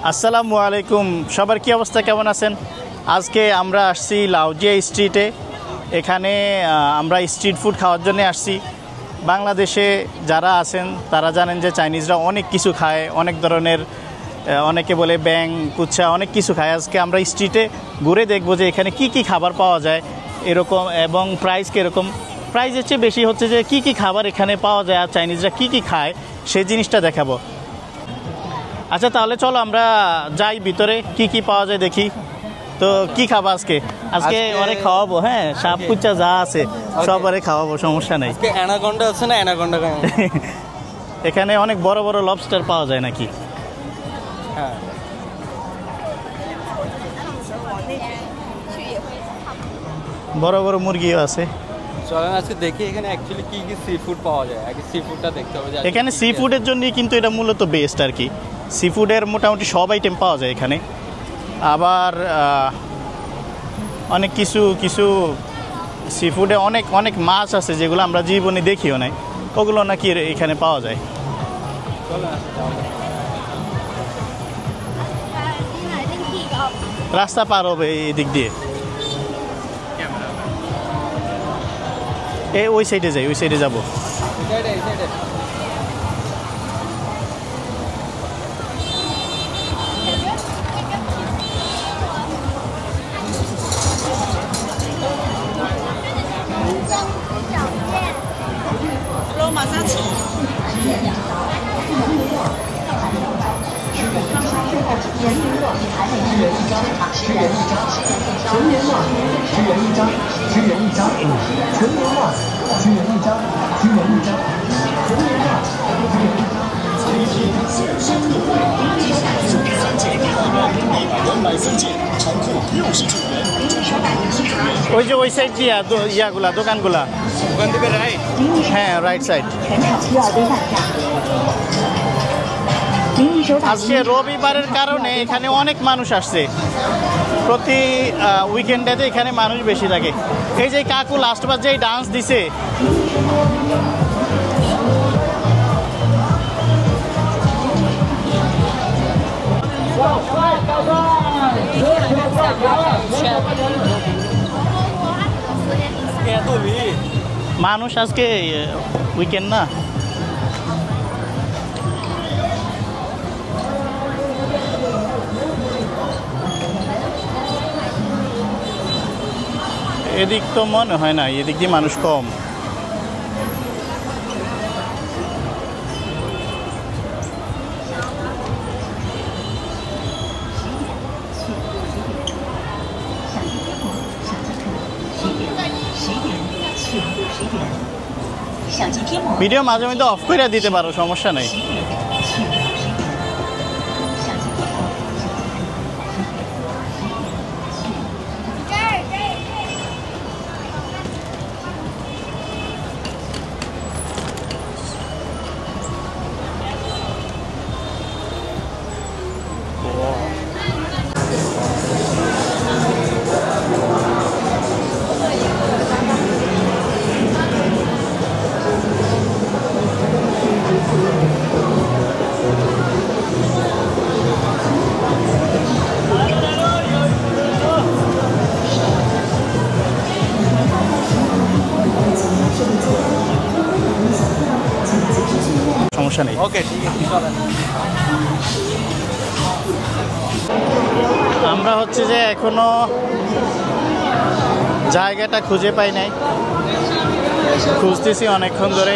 আসসালামু আলাইকুম, সবার কি অবস্থা, কেমন আছেন? আজকে আমরা আসছি লাউজিয়া স্ট্রিটে। এখানে আমরা স্ট্রিট ফুড খাওয়ার জন্য আসছি। বাংলাদেশে যারা আছেন তারা জানেন যে চাইনিজরা অনেক কিছু খায়, অনেক ধরনের, অনেকে বলে ব্যাং, কুচ্ছা, অনেক কিছু খায়। আজকে আমরা স্ট্রিটে ঘুরে দেখবো যে এখানে কি কি খাবার পাওয়া যায় এরকম, এবং প্রাইস কীরকম। প্রাইসের চেয়ে বেশি হচ্ছে যে কি কি খাবার এখানে পাওয়া যায় আর চাইনিজরা কি কি খায় সেই জিনিসটা দেখাবো। আচ্ছা, তাহলে চলো আমরা যাই ভিতরে, কি কি পাওয়া যায় দেখি। তো কি খাবো আজকে? আজকে অনেক খাওয়াবো, হ্যাঁ, সাপ কুচ্চা যা আছে সব অনেক খাওয়াবো, সমস্যা নেই। অ্যানাকন্ডা আছে না? অ্যানাকন্ডা এখানে অনেক বড় বড় লবস্টার পাওয়া যায় নাকি? হ্যাঁ, বড় বড় মুরগিও আছে। চলেন আজকে দেখি এখানে অ্যাকচুয়ালি কি কি সি ফুড পাওয়া যায়। আগে সি ফুডটা দেখতে হবে। এখানে সি ফুডের জন্যই কিন্তু এটা মূলত বেস্ট আর কি। সি ফুডের মোটামুটি সব আইটেম পাওয়া যায় এখানে। আবার অনেক কিছু কিছু সি ফুডে অনেক অনেক মাছ আছে যেগুলো আমরা জীবনে দেখিও নাই, ওগুলো নাকি এখানে পাওয়া যায়। রাস্তা পার হবে এই দিক দিয়ে, ওই সাইডে যাই, ওই সাইডে যাবো। ওই যে ওই সাইড দিয়া ইয়াগুলা দোকানগুলা, ওখান থেকে রাইট। হ্যাঁ, রাইট সাইড। আজকে রবিবারের কারণে এখানে অনেক মানুষ আসছে। প্রতি উইকেন্ডেতে এখানে মানুষ বেশি থাকে। এই যে কাকু লাস্টবার যেই ডান্স দিছে, মানুষ আজকে উইকেন্ড না। এদিক তো মনে হয় না, এদিক দিয়ে মানুষ কম। ভিডিও মাঝে মধ্যে অফ করে দিতে পারো, সমস্যা নেই। সমস্যা নেই। ওকে, ঠিক আছে, চলেন। আমরা হচ্ছে যে এখনো জায়গাটা খুঁজে পাই নাই, খুঁজতেছি অনেকক্ষণ ধরে।